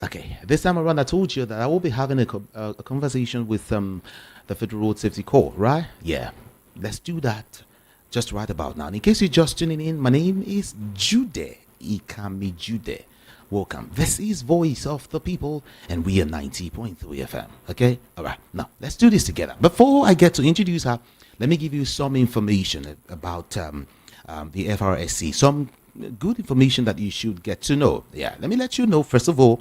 Okay, this time around, I told you that I will be having a conversation with the Federal Road Safety Corps, right? Yeah, let's do that just right about now. In case you're just tuning in, my name is Jude Ikami Jude. Welcome. This is Voice of the People, and we are 90.3 FM. Okay, all right. Now let's do this together. Before I get to introduce her, let me give you some information about the FRSC. Some good information that you should get to know. Yeah, let me let you know first of all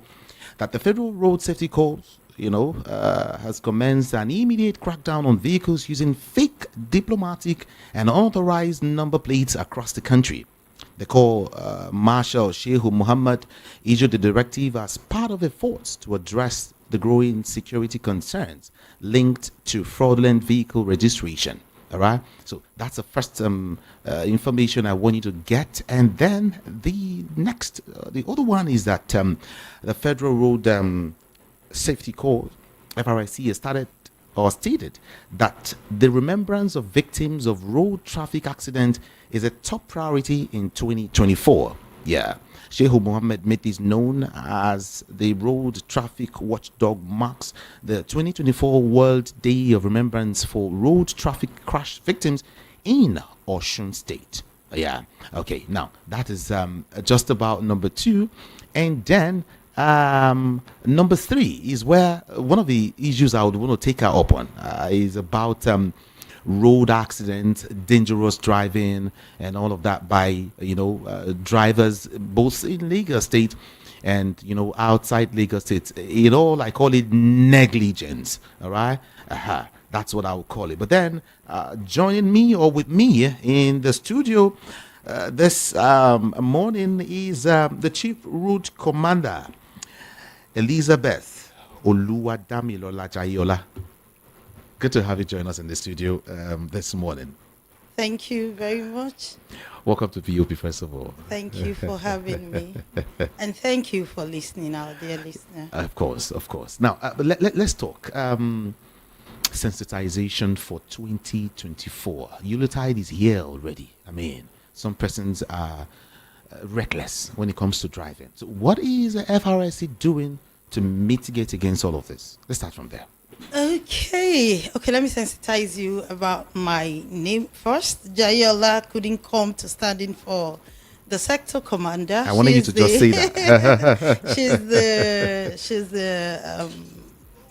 that the Federal Road Safety Corps, has commenced an immediate crackdown on vehicles using fake diplomatic and unauthorized number plates across the country. The Corps Marshal Sheikh Mohammed issued the directive as part of efforts to address the growing security concerns linked to fraudulent vehicle registration. All right, so that's the first information I want you to get, and then the next, the other one is that the Federal Road Safety Corps (FRSC) has started or stated that the remembrance of victims of road traffic accidents is a top priority in 2024. Yeah. Sheikh Mohammed made this known as the Road Traffic Watchdog marks the 2024 World Day of Remembrance for Road Traffic Crash Victims in Osun State. Yeah. Okay. Now that is just about number two, and then number three is where one of the issues I would want to take her up on is about road accidents, dangerous driving, and all of that by drivers both in Lagos State and outside Lagos State. I call it negligence. All right, that's what I would call it. But then joining me or with me in the studio this morning is the Chief Route Commander Elizabeth Oluwadamilola Jayola. Good to have you join us in the studio this morning. Thank you very much. Welcome to POP, first of all. Thank you for having me. And thank you for listening, our dear listener. Of course, of course. Now, let's talk sensitization for 2024. Yuletide is here already. I mean, some persons are reckless when it comes to driving. So what is the FRSC doing to mitigate against all of this? Let's start from there. Okay, let me sensitize you about my name first. Jayola couldn't come to stand in for the sector commander. I wanted you to just say that. she's the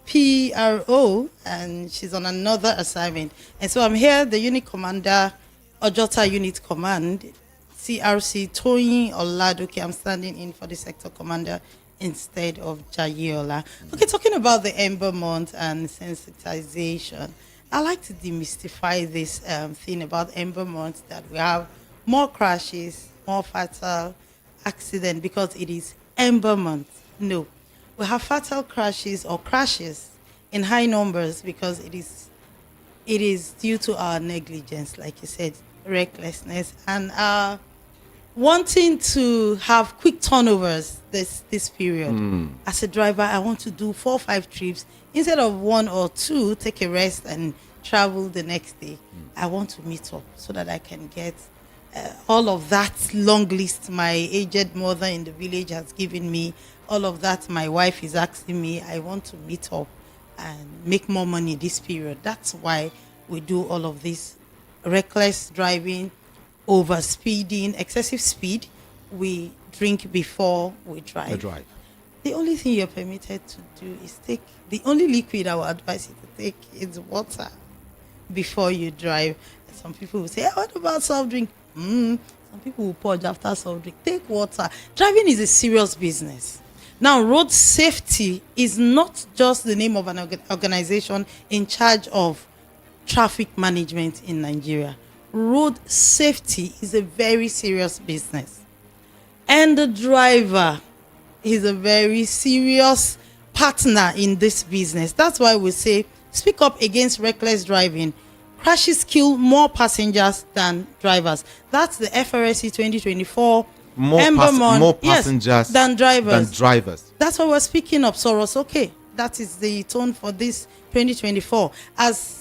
PRO, and she's on another assignment. And so I'm here, the unit commander, Ojota Unit Command, CRC Toyin Oladoke. I'm standing in for the sector commander instead of Jayola. Okay, talking about the Ember Month and sensitization, I like to demystify this thing about Ember Month, that we have more crashes, more fatal accident because it is Ember Month. No, we have fatal crashes or crashes in high numbers because it is due to our negligence, like you said, recklessness, and wanting to have quick turnovers this period. As a driver, I want to do 4 or 5 trips instead of 1 or 2, take a rest and travel the next day. I want to meet up so that I can get all of that long list my aged mother in the village has given me, all of that my wife is asking me. I want to meet up and make more money this period. That's why we do all of this reckless driving, over speeding, excessive speed. We drink before we drive. The only thing you're permitted to do is take, the only liquid I would advise you to take is water before you drive. Some people will say, what about soft drink? Some people will purge after soft drink. Take water. Driving is a serious business. Now, road safety is not just the name of an organization in charge of traffic management in Nigeria. Road safety is a very serious business, and the driver is a very serious partner in this business. That's why we say speak up against reckless driving. Crashes kill more passengers than drivers. That's the FRSC 2024 more passengers than drivers. That's why we're speaking up, Soros. Okay, that is the tone for this 2024. As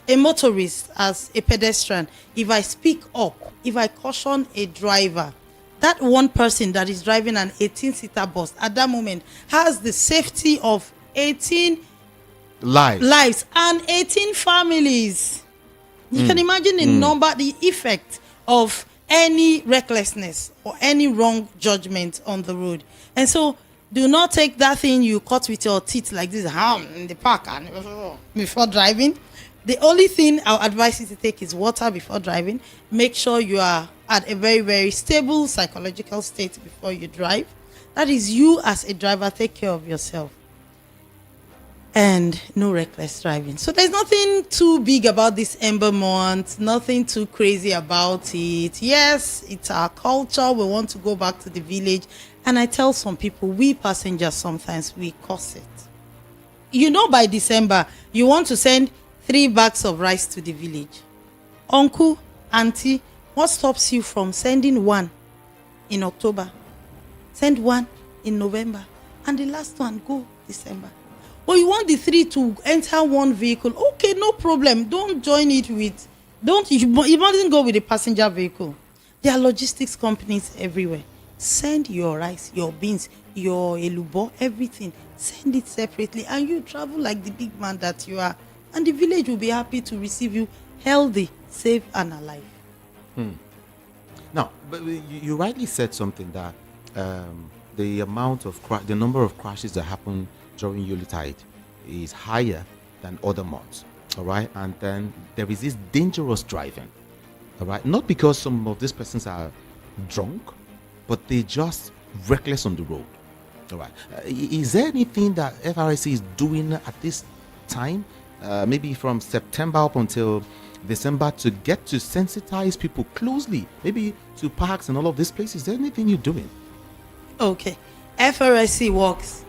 a motorist, as a pedestrian, if I speak up, if I caution a driver, that one person that is driving an 18-seater bus at that moment has the safety of 18 lives and 18 families. You can imagine the number, the effect of any recklessness or any wrong judgment on the road. And so do not take that thing you cut with your teeth like this in the park and before driving. The only thing I'll advise you to take is water before driving. Make sure you are at a very, very stable psychological state before you drive. That is, you as a driver, take care of yourself. And no reckless driving. So there's nothing too big about this Ember Month, nothing too crazy about it. Yes, it's our culture. We want to go back to the village. And I tell some people, we passengers, sometimes we curse it. You know, by December, you want to send 3 bags of rice to the village. Uncle, auntie, what stops you from sending 1 in October? Send 1 in November. And the last one, go December. But you want the 3 to enter one vehicle. Okay, no problem. Don't join it with, you mustn't go with a passenger vehicle. There are logistics companies everywhere. Send your rice, your beans, your elubo, everything. Send it separately and you travel like the big man that you are. And the village will be happy to receive you healthy, safe, and alive. Now, but you rightly said something that the number of crashes that happen during Yuletide is higher than other months. All right, and then there is this dangerous driving. All right, not because some of these persons are drunk, but they're just reckless on the road. All right, is there anything that FRSC is doing at this time, maybe from September up until December, to get to sensitize people closely, maybe to parks and all of these places? Is there anything you're doing? Okay, FRSC works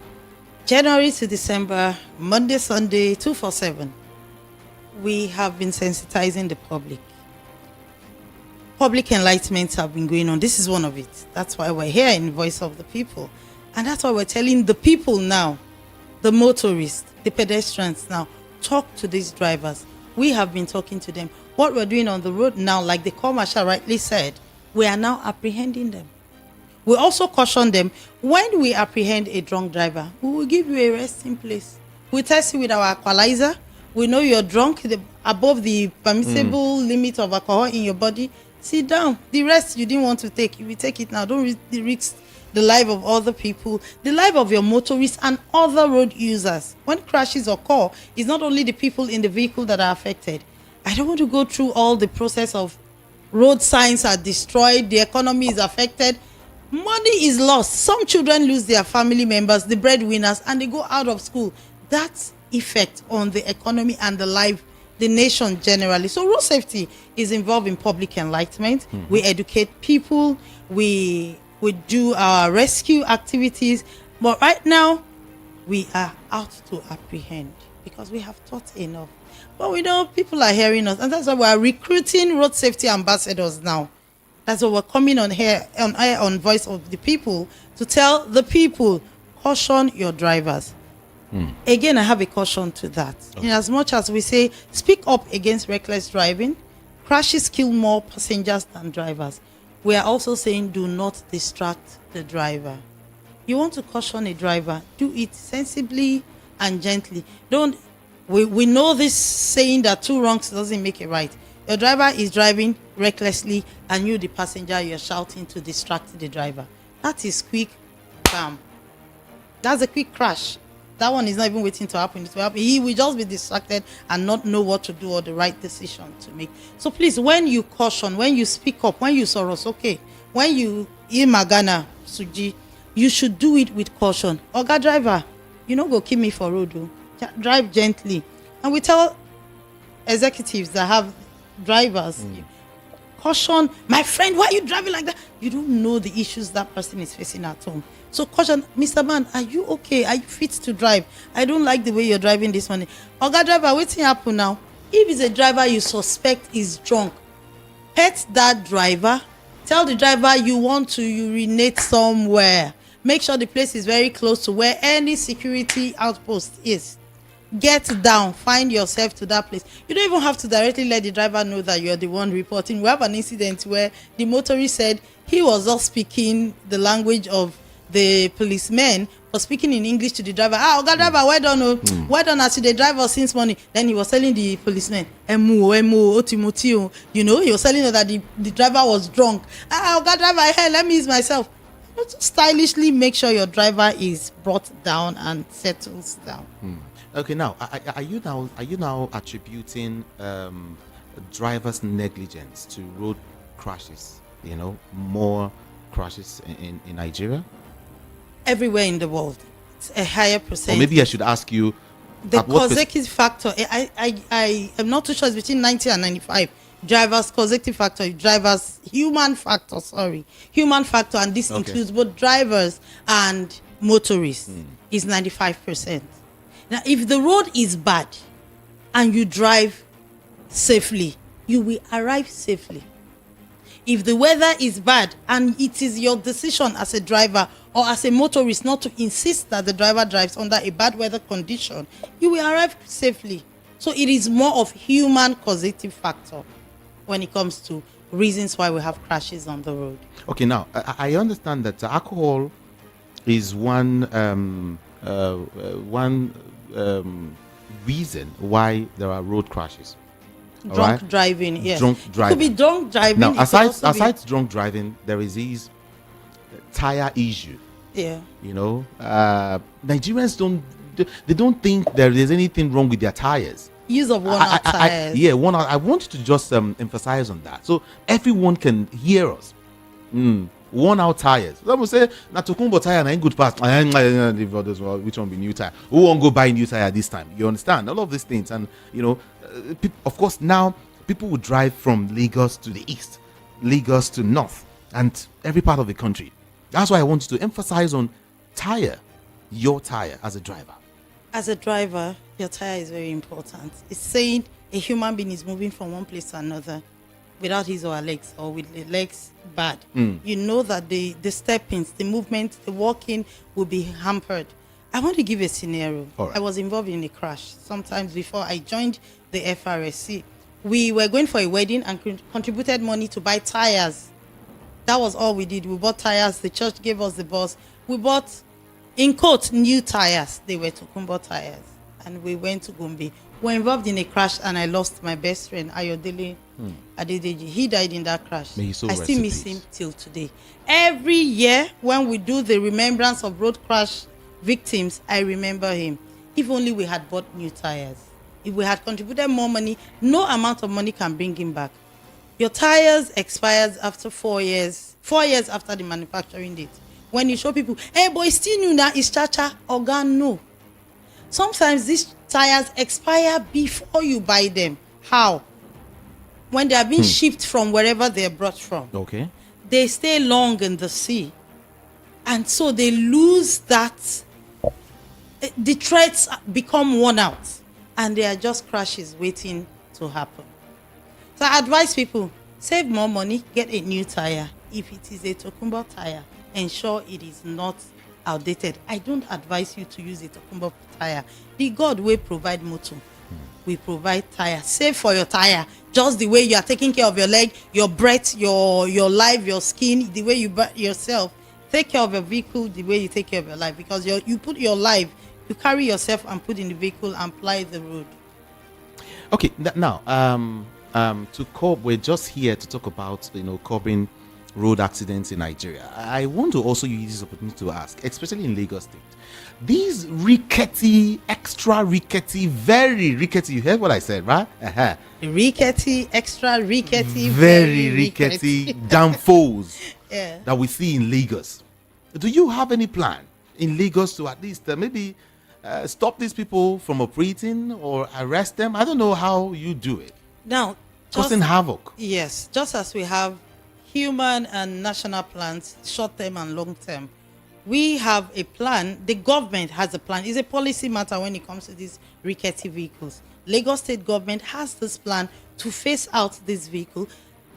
January to December, Monday, Sunday, 247. We have been sensitizing the public. Public enlightenment have been going on. This is one of it. That's why we're here in Voice of the People. And that's why we're telling the people now, the motorists, the pedestrians now, talk to these drivers. We have been talking to them. What we're doing on the road now, like the commercial rightly said, we are now apprehending them. We also caution them, when we apprehend a drunk driver, we will give you a resting place. We test you with our equalizer. We know you're drunk, above the permissible limit of alcohol in your body. Sit down. The rest you didn't want to take, you will take it now. Don't risk the life of other people, the life of your motorists and other road users. When crashes occur, it's not only the people in the vehicle that are affected. I don't want to go through all the process of road signs are destroyed, the economy is affected. Money is lost. Some children lose their family members, the breadwinners, and they go out of school. That's effect on the economy and the life, the nation generally. So road safety is involved in public enlightenment. We educate people. We do our rescue activities. But right now, we are out to apprehend because we have taught enough. But we know people are hearing us, and that's why we are recruiting road safety ambassadors now. That's why we're coming on here on Voice of the People to tell the people, caution your drivers. Again, I have a caution to that. In as much as we say, speak up against reckless driving, crashes kill more passengers than drivers. We are also saying, do not distract the driver. You want to caution a driver, do it sensibly and gently. We know this saying that 2 wrongs doesn't make it right. Your driver is driving recklessly and you, the passenger, you're shouting to distract the driver. That is quick, bam. That's a quick crash. That one is not even waiting to happen. It will happen. He will just be distracted and not know what to do or the right decision to make. So please, when you caution, when you speak up, when you soros, okay, when you magana suji, you should do it with caution. Oga driver, you know, go kill me for road. Drive gently. And we tell executives that have drivers, caution, my friend, why are you driving like that? You don't know the issues that person is facing at home. So caution, Mr. Man, are you okay? Are you fit to drive? I don't like the way you're driving this morning. Oga driver, what's happen now? If it's a driver you suspect is drunk, pet that driver. Tell the driver you want to urinate somewhere. Make sure the place is very close to where any security outpost is. Get down, find yourself to that place. You don't even have to directly let the driver know that you're the one reporting. We have an incident where the motorist said he was not speaking the language of the policemen, was speaking in English to the driver. Oga driver, well done, well done as the driver since morning. Then he was telling the policeman, emu, otimoti, you know, he was telling her that the driver was drunk. Oga driver, hey, let me ease myself. Stylishly make sure your driver is brought down and settles down. Okay, now are you now attributing drivers' negligence to road crashes? You know, more crashes in Nigeria? Everywhere in the world, it's a higher percentage. Or maybe I should ask you the causative factor. I am not too sure. It's between 90 and 95. Drivers causative factor, drivers human factor, and this includes both drivers and motorists. Is 95%. Now, if the road is bad and you drive safely, you will arrive safely. If the weather is bad and it is your decision as a driver or as a motorist not to insist that the driver drives under a bad weather condition, you will arrive safely. So it is more of human causative factor when it comes to reasons why we have crashes on the road. Okay, now I understand that alcohol is one reason why there are road crashes. Drunk driving, yes. Drunk driving. It could be drunk driving. Now, aside drunk driving, there is this tire issue. Yeah. You know, Nigerians don't think there is anything wrong with their tires. Use of worn-out tires. I want to just emphasize on that so everyone can hear us. Worn-out tires. Some will say, "Na Tokumbo tire na good pass." Which one be new tire? Who won't go buy new tire this time? You understand all of these things, and you know, of course, now people will drive from Lagos to the east, Lagos to north, and every part of the country. That's why I want you to emphasize on tire, your tire as a driver. As a driver, your tire is very important. It's saying a human being is moving from one place to another without his or her legs, or with the legs bad. You know that the steppings, the movement, the walking will be hampered. I want to give a scenario. Right. I was involved in a crash sometimes before I joined the FRSC. We were going for a wedding and contributed money to buy tires. That was all we did. We bought tires. The church gave us the bus. We bought, in quote, new tires. They were Tokumbo tires. And we went to Gombe. We were involved in a crash and I lost my best friend, Ayodele Adedeji. He died in that crash. I still miss him till today. Every year when we do the remembrance of road crash victims, I remember him. If only we had bought new tires. If we had contributed more money, no amount of money can bring him back. Your tires expires after 4 years. 4 years after the manufacturing date. When you show people, hey boy, still new now, it's cha-cha, organ, no. Sometimes these tires expire before you buy them. How? When they are being shipped from wherever they are brought from. Okay. They stay long in the sea. And so they lose that. The threads become worn out. And they are just crashes waiting to happen. So I advise people, save more money, get a new tire. If it is a Tokumbo tire, ensure it is not outdated. I don't advise you to use a Tokumbo tire. The God will provide motor. We provide tire. Save for your tire. Just the way you are taking care of your leg, your breath, your life, your skin, the way you yourself. Take care of your vehicle the way you take care of your life. Because you put your life, you carry yourself and put in the vehicle and ply the road. Okay, now, to cope, we're just here to talk about, curbing road accidents in Nigeria. I want to also use this opportunity to ask, especially in Lagos State, these rickety, extra rickety, very rickety, you heard what I said, right? Rickety, extra rickety, very rickety downfalls yeah, that we see in Lagos. Do you have any plan in Lagos to at least maybe stop these people from operating or arrest them? I don't know how you do it. Now, causing havoc. Yes, just as we have human and national plans, short-term and long-term, we have a plan. The government has a plan. It's a policy matter when it comes to these rickety vehicles. Lagos State government has this plan to phase out this vehicle,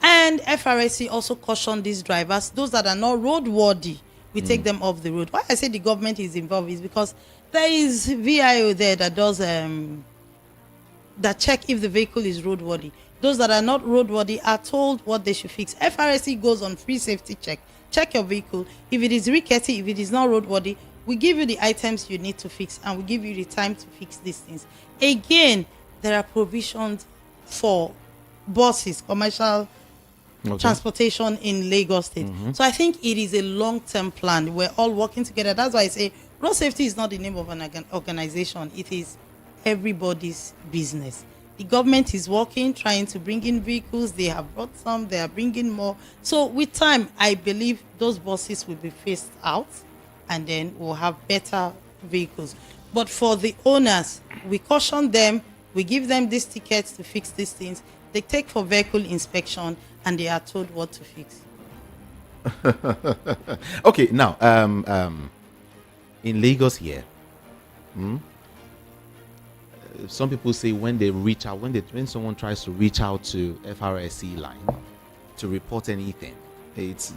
and FRSC also cautioned these drivers, those that are not roadworthy, we take them off the road. Why I say the government is involved is because There is VIO there that does that check if the vehicle is roadworthy. Those that are not roadworthy are told what they should fix. FRSC goes on free safety check. Check your vehicle. If it is rickety, if it is not roadworthy, we give you the items you need to fix, and we give you the time to fix these things. Again, there are provisions for buses, commercial transportation in Lagos State. So I think it is a long-term plan. We're all working together. That's why I say road safety is not the name of an organization. It is everybody's business. The government is working, trying to bring in vehicles. They have brought some, they are bringing more. So with time, I believe those buses will be phased out, and then we'll have better vehicles. But for the owners, we caution them, we give them these tickets to fix these things. They take for vehicle inspection, and they are told what to fix. Okay, now, in Lagos here, some people say when they reach out, when someone tries to reach out to FRSC line to report anything, it's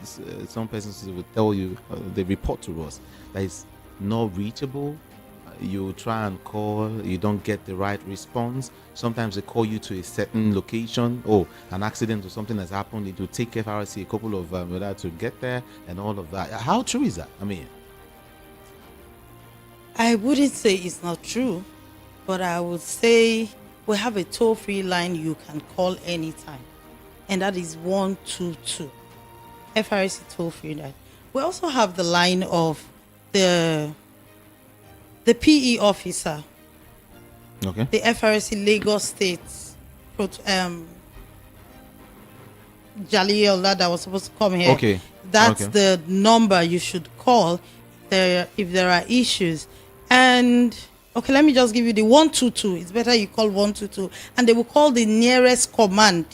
some persons will tell you, they report to us that it's not reachable. You try and call, you don't get the right response. Sometimes they call you to a certain location. Oh, an accident or something has happened. It will take FRSC a couple of minutes to get there and all of that. How true is that? I mean, I wouldn't say it's not true, but I would say we have a toll-free line you can call anytime, and that is 122. FRSC toll-free line. We also have the line of the PE officer, okay, the FRSC Lagos State Jaliola that was supposed to come here. Okay, that's the number you should call if there are issues. And okay, let me just give you the 122. It's better you call 122, and they will call the nearest command.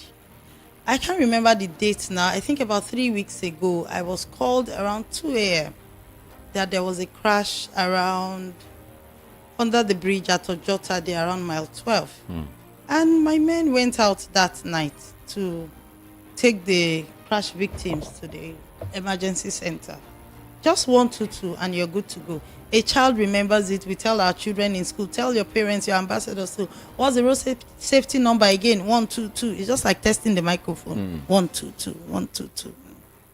I can't remember the date now. I think about 3 weeks ago, I was called around 2 a.m. that there was a crash around under the bridge at Ojota there around mile 12. And my men went out that night to take the crash victims to the emergency center. Just 122 and you're good to go. A child remembers it. We tell our children in school, tell your parents, your ambassadors too. What's the road safety number again? 122. It's just like testing the microphone. 122, 122.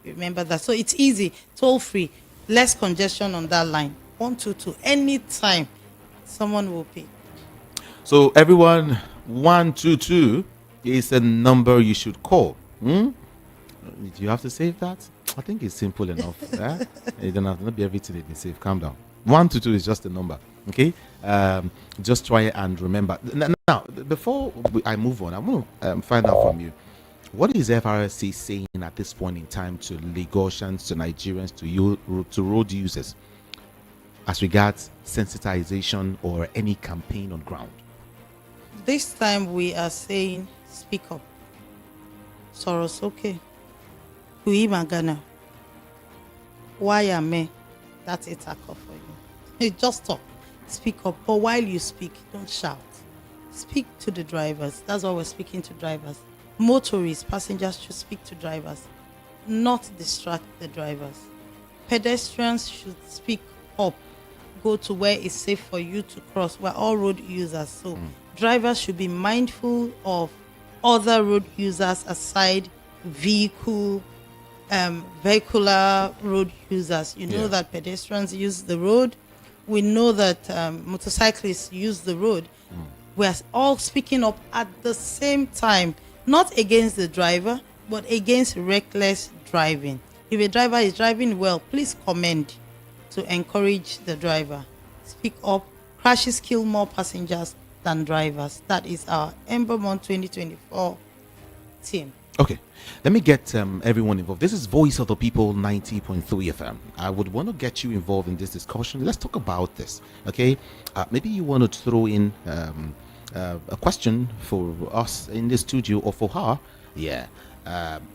Remember that. So it's easy, toll free, less congestion on that line. 122. Anytime someone will pay. so everyone, 122 is a number you should call. Do you have to save that? I think it's simple enough. You don't have to be everything they save. Calm down. 122 is just a number. Okay. Just try and remember. Now, before I move on, I want to find out from you, what is FRSC saying at this point in time to Lagosians, to Nigerians, to road users as regards sensitization or any campaign on ground? This time we are saying, speak up. Soros, okay. Kui Magana. Why am I? That's a tackle for you. Hey, just talk. Speak up. But while you speak, don't shout. Speak to the drivers. That's why we're speaking to drivers. Motorists, passengers should speak to drivers, not distract the drivers. Pedestrians should speak up. Go to where it's safe for you to cross. We're all road users, so drivers should be mindful of other road users aside vehicular road users. You know that pedestrians use the road. We know that motorcyclists use the road. We're all speaking up at the same time, not against the driver, but against reckless driving. If a driver is driving well, please commend to encourage the driver. Speak up. Crashes kill more passengers than drivers. That is our Ember Month 2024 team. Okay, let me get everyone involved. This is Voice of the People 90.3 FM. I would want to get you involved in this discussion. Let's talk about this, okay? Maybe you want to throw in a question for us in the studio or for her. Yeah,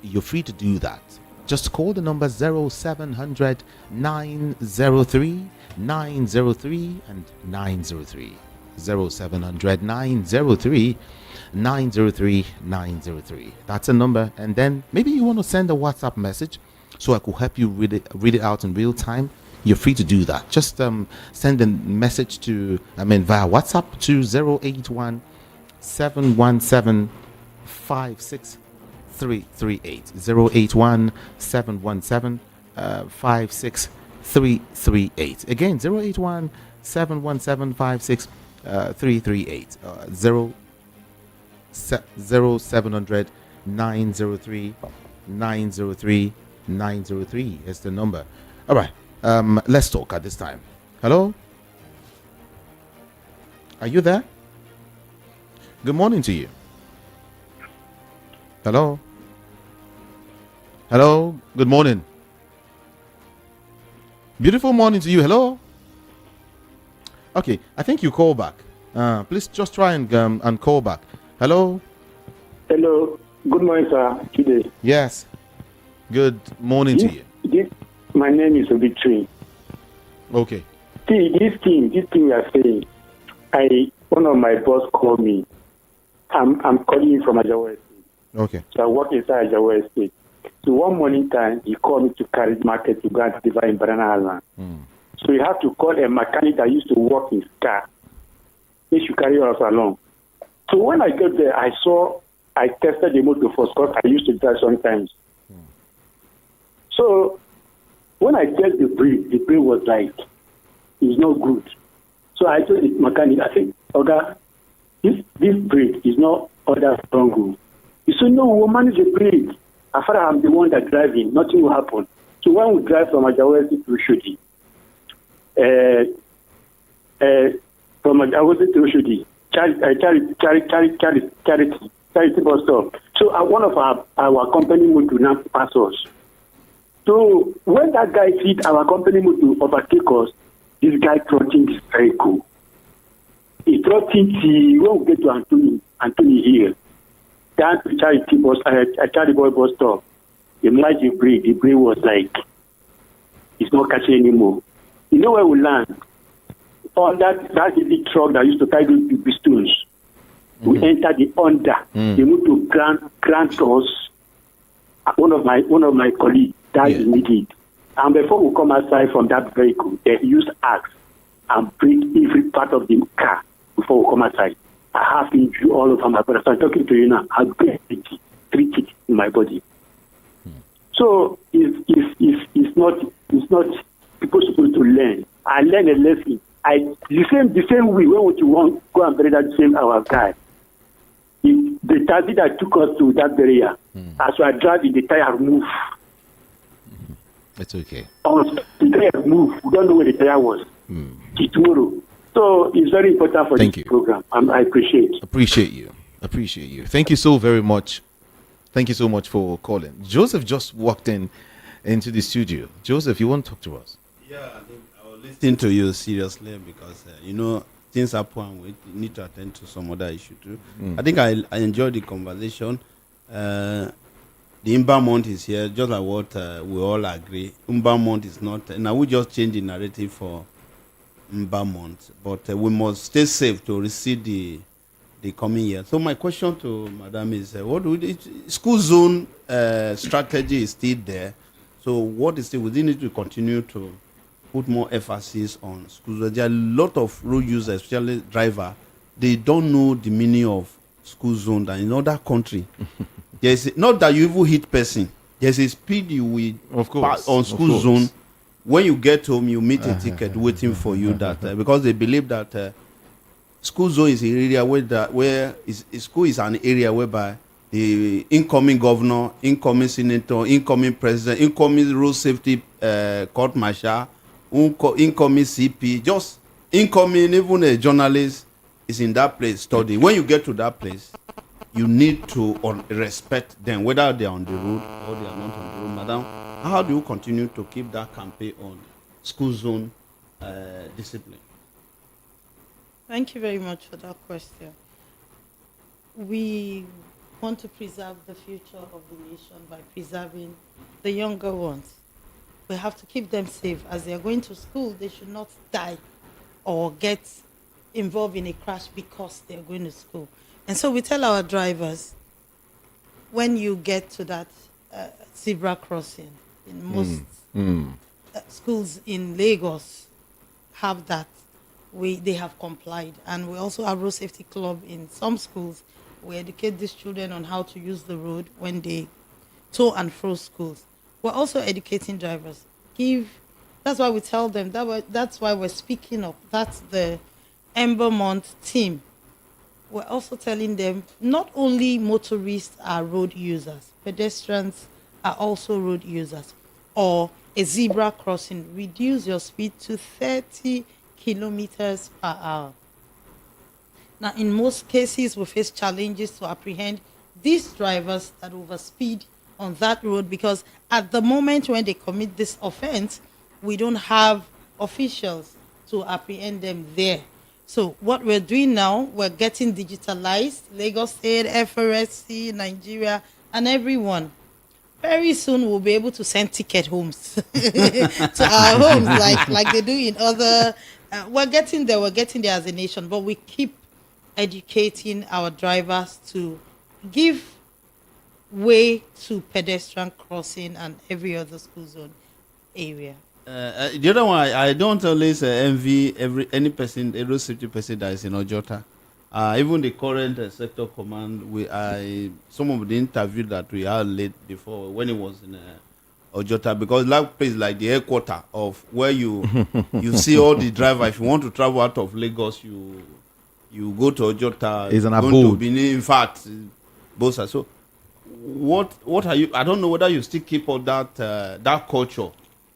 you're free to do that. Just call the number 0700 903 903 and 903. 0700 903 903 903. That's a number. And then maybe you want to send a WhatsApp message so I could help you read it out in real time. you're free to do that. Just send a message to, via WhatsApp to 081 717 56338. 081 717 56338. Again, 081 717 56338. 0700 903 903 903 is the number. All right. Let's talk at this time. Hello? Are you there? Good morning to you. Hello? Hello? Good morning. Beautiful morning to you. Hello? Okay, I think you call back. Please just try and call back. Hello? Hello. Good morning, sir. Today. Yes. Good morning to you. My name is Victory. Okay. See, this thing you are saying, one of my boss called me. I'm calling you from Ajawa State. Okay. So I work inside Ajawa State. So one morning time, he called me to carry market to go and deliver in Banana Island. So you have to call a mechanic that used to work in car. He should carry us along. So when I got there, I tested the motor first because I used to drive sometimes. So when I tested the brake was like, it's not good. So I told the mechanic, I said, okay, this brake is not other strong. He said, no, we'll manage the brake. As far as I'm the one that driving, nothing will happen. So when we drive from Ajawesi to Shodi, from Ajawesi to Shodi, charity bus stop. So one of our company motor now pass us. So when that guy sees our company motor overtake us, this guy trotting is very cool. He trotting when we get to Anthony here. Down to charity boy bus stop. The magic brake, the brake was like, it's not catching anymore. You know where we land? On that big truck that used to carry those big stones. We enter the under. They moved to grant us. One of my colleagues died immediately. And before we come outside from that vehicle, they used axe and break every part of the car before we come outside. I have injury all over my body. So I'm talking to you now. I have 3 teeth in my body. So it's not people supposed to learn. I learned a lesson. The same way when you want go and bury that same our guy. The taxi that took us to that area, as we are driving, the tire moved. It's okay. The tire moved. We don't know where the tire was. Till tomorrow. So it's very important for this program. I appreciate it. Appreciate you. Thank you so very much. Thank you so much for calling. Joseph just walked into the studio. Joseph, you want to talk to us? Yeah, I think I was listening to you seriously because, things happen. We need to attend to some other issue too. I think I enjoyed the conversation. The Imba month is here, just like what we all agree. Imba month is not, now we just change the narrative for Imba month, but we must stay safe to receive the coming year. So my question to Madam is, what do we, school zone strategy is still there. So what is still, we need to continue to put more emphasis on school zone. There are a lot of road users, especially driver, they don't know the meaning of school zone than in other country. There's not that you even hit person. There's a speed you will pass on school zone. When you get home, you meet a ticket waiting for you. That because they believe that school zone is an area where school is an area whereby the incoming governor, incoming senator, incoming president, incoming road safety court marshal, incoming CP, just incoming, even a journalist is in that place studying. When you get to that place, you need to respect them, whether they are on the road or they are not on the road. Madam, how do you continue to keep that campaign on school zone discipline? Thank you very much for that question. We want to preserve the future of the nation by preserving the younger ones. We have to keep them safe. As they are going to school, they should not die or get involved in a crash because they are going to school. And so we tell our drivers, when you get to that zebra crossing, in most schools in Lagos have that. They have complied, and we also have road safety club in some schools. We educate these children on how to use the road when they to and fro schools. We're also educating drivers. That's why we tell them that's why we're speaking up. That's the Ember Month team. We're also telling them not only motorists are road users, pedestrians are also road users. Or a zebra crossing, reduce your speed to 30 kilometers per hour. Now, in most cases, we face challenges to apprehend these drivers that overspeed on that road, because at the moment when they commit this offense, we don't have officials to apprehend them there. So what we're doing now, we're getting digitalized. Lagos State, FRSC, Nigeria, and everyone. Very soon we'll be able to send ticket homes to our homes like they do in other. We're getting there as a nation, but we keep educating our drivers to give way to pedestrian crossing and every other school zone area. The other one, I don't always envy any person, a road safety person that is in Ojota. Even the current sector command, some of the interview that we had late before when it was in Ojota, because that place like the headquarter of where you see all the drivers. If you want to travel out of Lagos, you go to Ojota. It's an going abode. to Benin, in fact, both are so. What are you? I don't know whether you still keep on that culture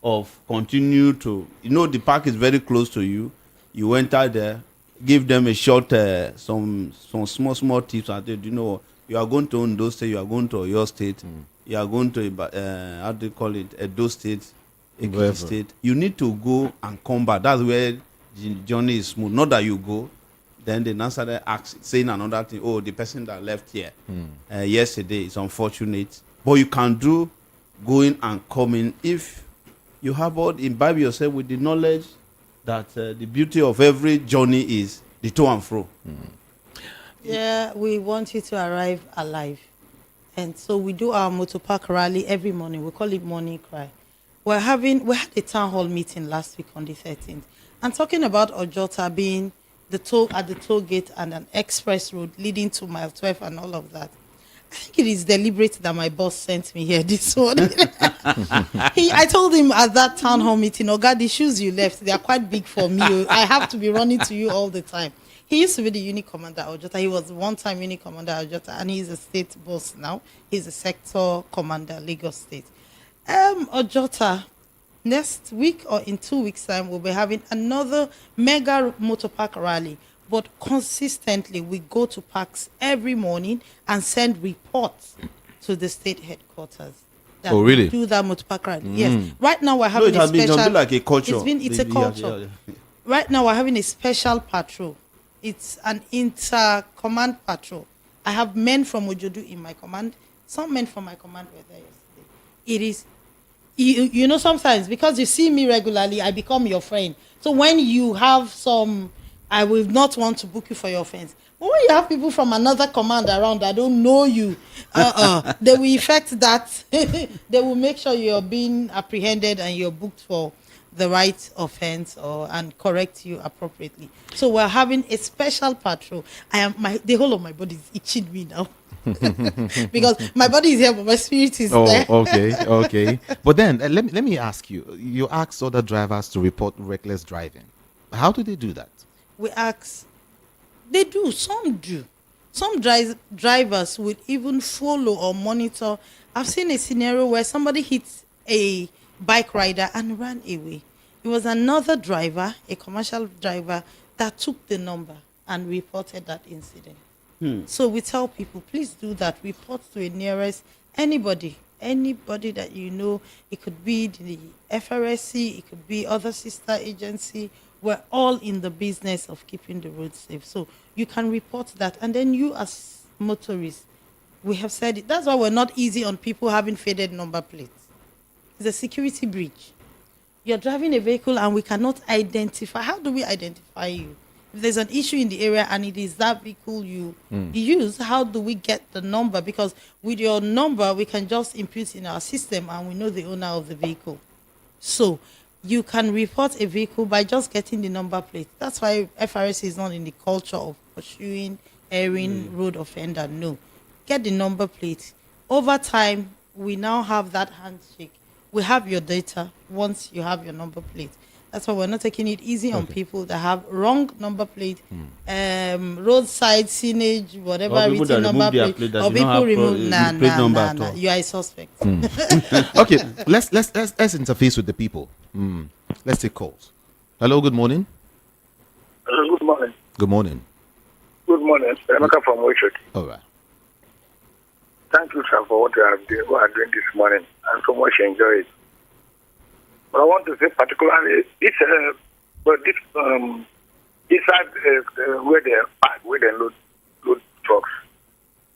of continue to, the park is very close to you. You enter there, give them a short, some small tips. And you are going to Ondo State, you are going to Oyo State, you are going to, how do you call it, Edo State, Ekiti State. You need to go and come back. That's where the journey is smooth. Not that you go, then the now started saying another thing. Oh, the person that left here yesterday is unfortunate. But you can do going and coming if you have imbibe yourself with the knowledge that the beauty of every journey is the to and fro. Yeah, we want you to arrive alive. And so we do our motor park rally every morning. We call it Morning Cry. We had a town hall meeting last week on the 13th. And talking about Ojota being at the toll gate and an express road leading to mile 12 and all of that. I think it is deliberate that my boss sent me here this morning. I told him at that town hall meeting, oh God, the shoes you left, they are quite big for me. I have to be running to you all the time. He used to be the unit commander at Ojota. He was one-time unit commander at Ojota, and he's a state boss now. He's a sector commander, Lagos State. Ojota, next week or in 2 weeks' time, we'll be having another mega motor park rally. But consistently, we go to parks every morning and send reports to the state headquarters. Oh, really? We do that motor park rally. Yes. Right now, we're having it has been like a culture. It's a culture. Yeah. Right now, we're having a special patrol. It's an inter-command patrol. I have men from Ojodu in my command. Some men from my command were there yesterday. It is, you know, sometimes because you see me regularly, I become your friend. So when you have I will not want to book you for your offense. But when you have people from another command around that don't know you, they will effect that. They will make sure you're being apprehended and you're booked for the right offense and correct you appropriately. So we're having a special patrol. The whole of my body is itching me now. Because my body is here, but my spirit is there. Okay. But then let me ask you. You ask other drivers to report reckless driving. How do they do that? We ask. They do. Some do. Some drivers will even follow or monitor. I've seen a scenario where somebody hits a bike rider and ran away. It was another driver, a commercial driver, that took the number and reported that incident. So we tell people, please do that. Report to a nearest anybody that you know. It could be the FRSC, it could be other sister agency. We're all in the business of keeping the road safe. So you can report that. And then you as motorists, we have said it. That's why we're not easy on people having faded number plates. It's a security breach. You're driving a vehicle and we cannot identify. How do we identify you? If there's an issue in the area and it is that vehicle you use, how do we get the number? Because with your number, we can just input in our system and we know the owner of the vehicle. So you can report a vehicle by just getting the number plate. That's why FRSC is not in the culture of pursuing, airing road offender. No. Get the number plate. Over time, we now have that handshake. We have your data once you have your number plate. That's why we're not taking it easy on people that have wrong number plate, roadside signage, whatever Or people written that number remove their plate, plate that or do not people have remove. plate number at all. You are a suspect. Okay, let's interface with the people. Let's take calls. Hello, good morning. Good morning. Good morning. Good morning. Emeka from Wishot. All right. Thank you, sir, for what you are doing this morning. I so much enjoy it. But I want to say particularly this inside where they park, where they load trucks,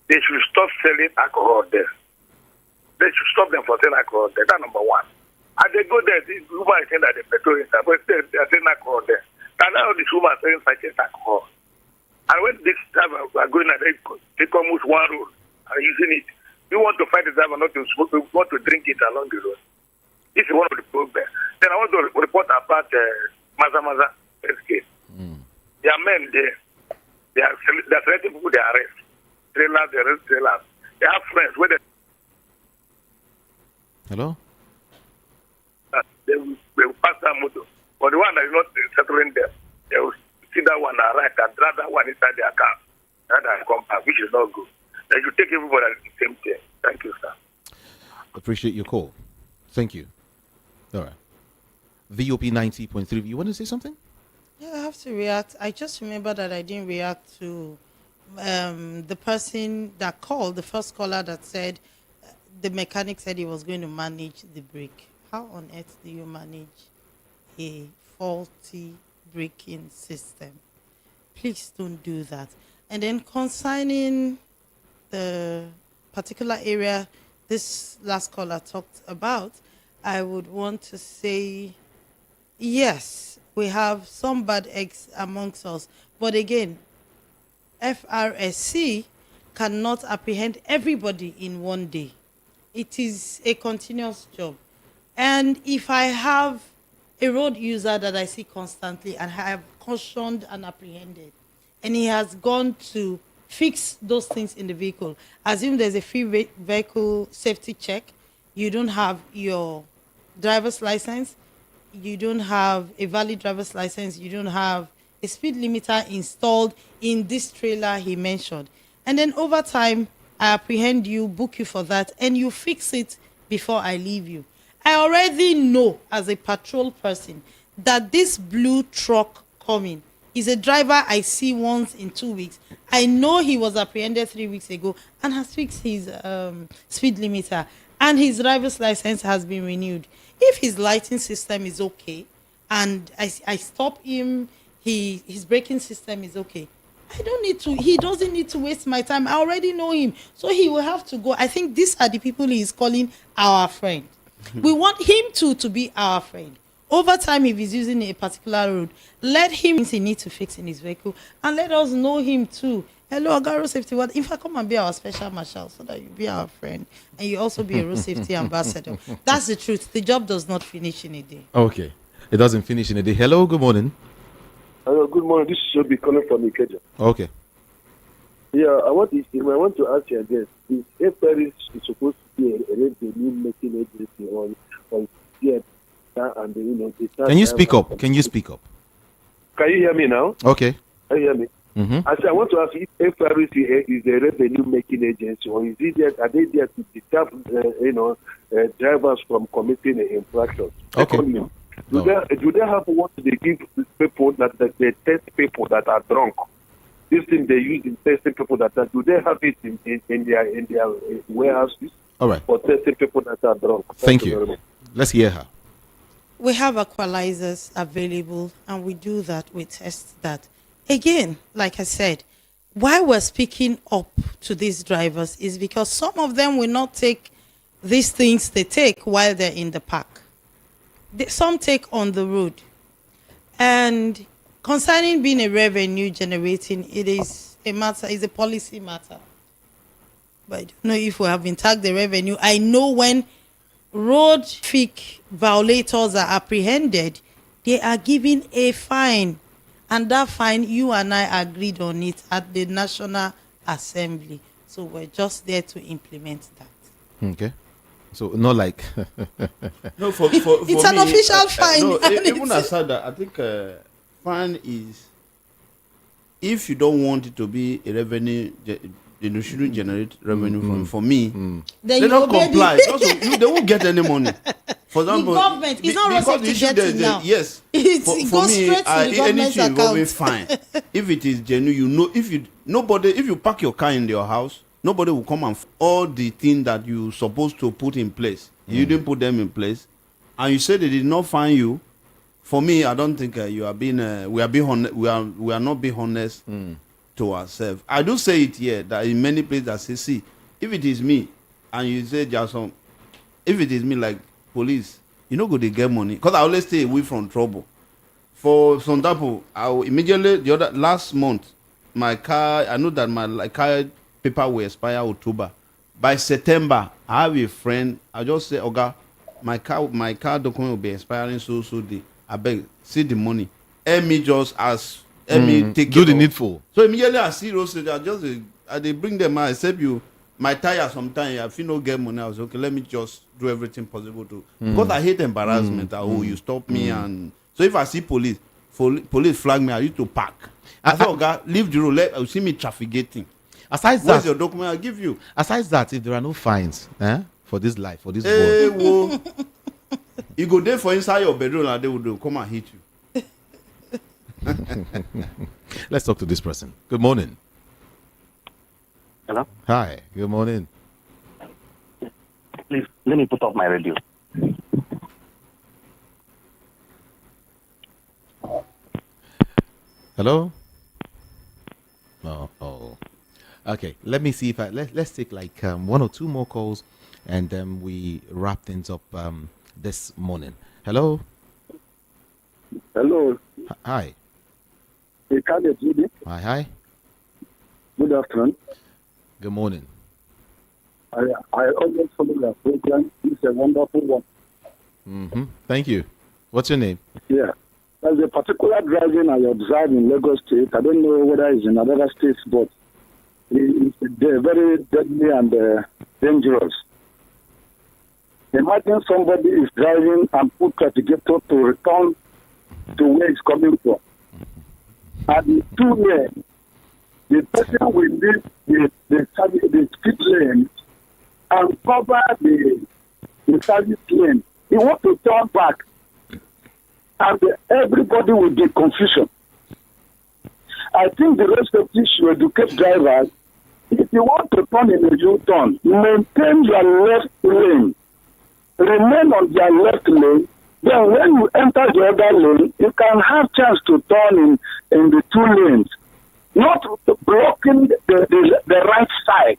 they should stop selling alcohol there. They should stop them for selling alcohol there. That's number one. And they go there, this woman is saying that the petrol is there, but they are selling alcohol there. And now this woman is selling sachet alcohol. And when this driver are going there, they take almost one road and using it. You want to fight the driver not to smoke, you want to drink it along the road. This is one of the problems. Then I want to report about Maza SK. There are men there. They are selecting people they arrest. Trailers, they arrest trailers. They have friends where Hello? they will pass that motor. But the one that is not settling them, they will see that one arrive and drag that one inside their car. And come back, which is not good. They should take everybody at the same time. Thank you, sir. Appreciate your call. Thank you. All right. VOP 90.3. You want to say something? Yeah, I have to react. I just remember that I didn't react to the person that called, the first caller that said the mechanic said he was going to manage the brake. How on earth do you manage a faulty braking system? Please don't do that. And then concerning the particular area this last caller talked about, I would want to say, yes, we have some bad eggs amongst us. But again, FRSC cannot apprehend everybody in one day. It is a continuous job. And if I have a road user that I see constantly and have cautioned and apprehended, and he has gone to fix those things in the vehicle, assume there's a free vehicle safety check, you don't have your driver's license, you don't have a valid driver's license, you don't have a speed limiter installed in this trailer he mentioned. And then over time, I apprehend you, book you for that, and you fix it before I leave you. I already know as a patrol person that this blue truck coming is a driver I see once in 2 weeks. I know he was apprehended 3 weeks ago and has fixed his speed limiter, and his driver's license has been renewed. If his lighting system is okay and I stop him, his braking system is okay, he doesn't need to waste my time. I already know him, so he will have to go. I think these are the people he is calling our friend. We want him to be our friend. Over time, if he's using a particular road, let him he needs to fix in his vehicle, and let us know him too. Hello, Oga Road Safety. What if I come and be our special marshal so that you be our friend and you also be a road safety ambassador? That's the truth. The job does not finish in a day. Okay. It doesn't finish in a day. Hello, good morning. Hello, good morning. This is Shobi calling from Ikeja. Okay. Yeah, I want to ask you again. Is FRSC is supposed to be a revenue making agency on yeah, and Can you speak up? Can you speak up? Can you hear me now? Okay. Can you hear me? Mm-hmm. I said I want to ask if FRSC is a revenue making agency, or is it there? Are they there to deter drivers from committing infractions? Okay. Secondly, do they have what they give people that they test people that are drunk? This thing they use in testing people that are, do they have it in their warehouses? All right. For testing people that are drunk? Thank very you. much. Let's hear her. We have equalizers available, and we do that. We test that. Again, like I said, why we're speaking up to these drivers is because some of them will not take these things they take while they're in the park. Some take on the road. And concerning being a revenue generating, it is a matter, it's a policy matter. But I don't know if we have been tagged the revenue. I know when road traffic violators are apprehended, they are given a fine. And that fine, you and I agreed on it at the National Assembly. So we're just there to implement that. Okay. So not like No, for It's an official fine. No, And even it's- aside that, I think fine is, if you don't want it to be a revenue, you shouldn't generate revenue from. For me, then they you don't obey comply. the- Also, they won't get any money. For example, government is not because supposed the to issue get there it is now. yes. It for goes me, straight to the government's anything involving account. fine. If it is genuine, you know, if you park your car in your house, nobody will come and all the things that you supposed to put in place. You didn't put them in place, and you say they did not find you. For me, I don't think you are being. We are not being honest to ourselves. I do say it here that in many places I say, see, if it is me, and you say Jason, if it is me like police, you know, go they get money, because I always stay away from trouble. For some example, I will immediately last month, my car. I know that my car paper will expire October. By September, I have a friend. I just say, "Oga, my car document will be expiring so day. I beg, see the money. Let me take do it the off." needful. So immediately I see those, they bring them out. Except you, my tire sometimes if you no get money, I was okay. Let me just do everything possible to, because I hate embarrassment. You stop me, and so if I see police flag me, I used to park. I thought, "God, leave the road. You see me trafficating. Aside Where's that, your document? I'll give you." aside that, if there are no fines, for this life, for this Hey, world, whoa. You go there for inside your bedroom and they will come and hit you. let's talk to this person. Good morning. Hello? Hi. Good morning. Please, let me put off my radio. Hello. Oh. Okay. Let me see if let's take like one or two more calls, and then we wrap things up this morning. Hello. Hello, Hi. Judy. Hi. Good afternoon. Good morning. I always follow your program. It's a wonderful one. Thank you. What's your name? Yeah. There's a particular driving I observed in Lagos State. I don't know whether it's in other states, but it's very deadly and dangerous. Imagine somebody is driving and put trafficator to return to where it's coming from. And in 2 lanes, the person will leave the speed lane and cover the service lane. He wants to turn back, and everybody will be confusion. I think the road safety should educate drivers. If you want to turn in a U-turn, maintain your left lane. Remain on your left lane. Then when you enter the other lane, you can have chance to turn in the 2 lanes, not blocking the right side.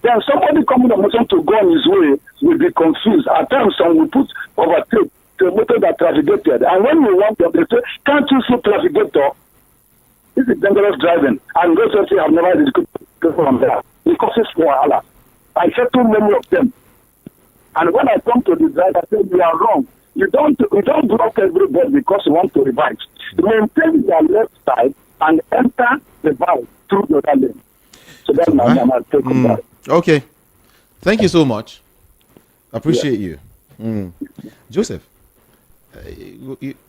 Then somebody coming on motion to go on his way will be confused. At times, some will put overtake to a motor that trafficated. And when you want them, they say, "Can't you see trafficator?" This is dangerous driving. And those who say, "I've never discussed from that," because it's wahala. I said too many of them. And when I come to the driver, I say, "You are wrong. You don't block everybody because you want to revive. Maintain your left side and enter the bike through the other lane." So that's my take on that. Okay. Thank you so much. Appreciate you. Joseph.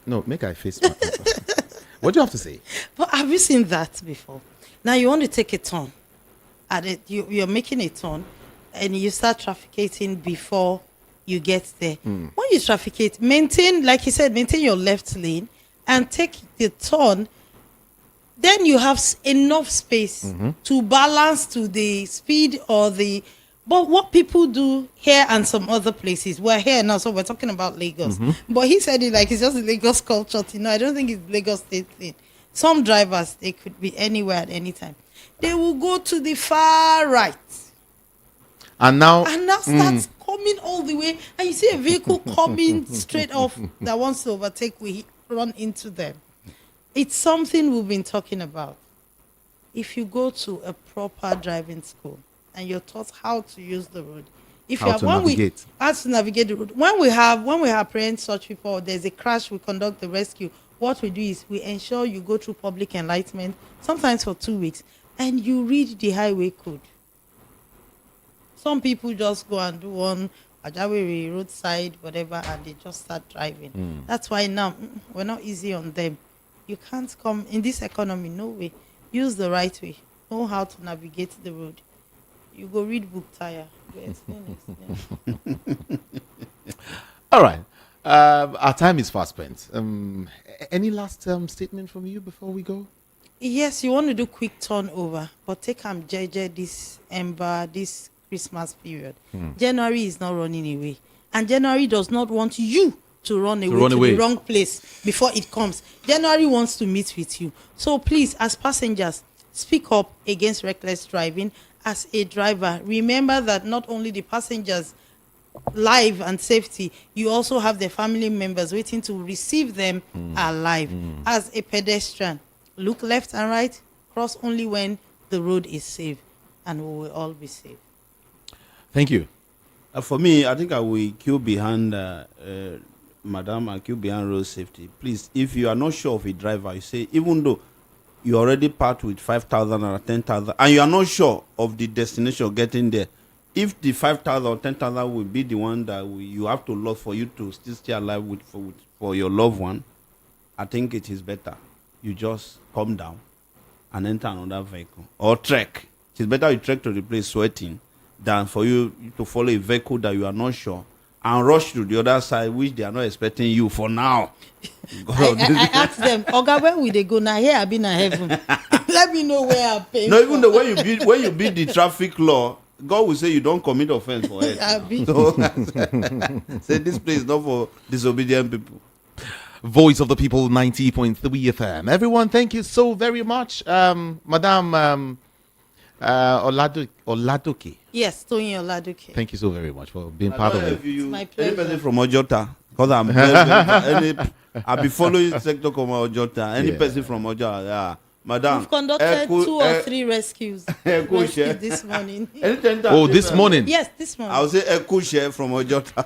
No, make I face my What do you have to say? But have you seen that before? Now you want to take a turn. You're making a turn and you start trafficating before you get there. When you trafficate, like you said, maintain your left lane and take the turn. Then you have enough space to balance to the speed or the. But what people do here and some other places, we're here now, so we're talking about Lagos. But he said it like it's just a Lagos culture thing. No, I don't think it's Lagos state thing. Some drivers, they could be anywhere at any time. They will go to the far right. And now Starts coming all the way. And you see a vehicle coming straight off that wants to overtake, we run into them. It's something we've been talking about. If you go to a proper driving school and you're taught how to use the road, If How you have, to when navigate. how to navigate the road. When we apprehend such people, there's a crash, we conduct the rescue. What we do is we ensure you go through public enlightenment, sometimes for 2 weeks, and you read the highway code. Some people just go and do one Ajawere roadside, whatever, and they just start driving. That's why now we're not easy on them. You can't come in this economy, no way. Use the right way. Know how to navigate the road. You go read book tire. You explain. All right. Our time is fast spent. Any last statement from you before we go? Yes, you want to do quick turnover, but take JJ this this Christmas period. January is not running away, and January does not want you to run away to the wrong place before it comes. January wants to meet with you. So please, as passengers, speak up against reckless driving. As a driver, remember that not only the passengers' life and safety, you also have their family members waiting to receive them alive. As a pedestrian, look left and right, cross only when the road is safe, and we will all be safe. Thank you. For me, I think I will queue behind Madam and queue behind road safety. Please, if you are not sure of a driver, you say, even though you already part with 5,000 or 10,000, and you are not sure of the destination getting there, if the 5,000 or 10,000 will be the one that you have to lose for you to still stay alive for your loved one, I think it is better you just come down and enter another vehicle or trek. It is better you trek to the place sweating than for you to follow a vehicle that you are not sure and rush to the other side, which they are not expecting you for now. I asked them, Oga, where will they go now? Here I've been in heaven. Let me know where I'm paying. No, even the when you beat the traffic law, God will say you don't commit offense for it. So, say this place is not for disobedient people. Voice of the People 90.3 FM. Everyone, thank you so very much. Madam Oladoke. Yes, Tony Oladoke. Thank you so very much for being part of it. My pleasure. Anybody from Ojota, because I'll be following Sector Command Ojota. Any person from Ojota, yeah. Madam. We've conducted 2 or 3 rescues. Rescued this morning. Oh, this morning? Yes, this morning. I'll say Ekushe from Ojota.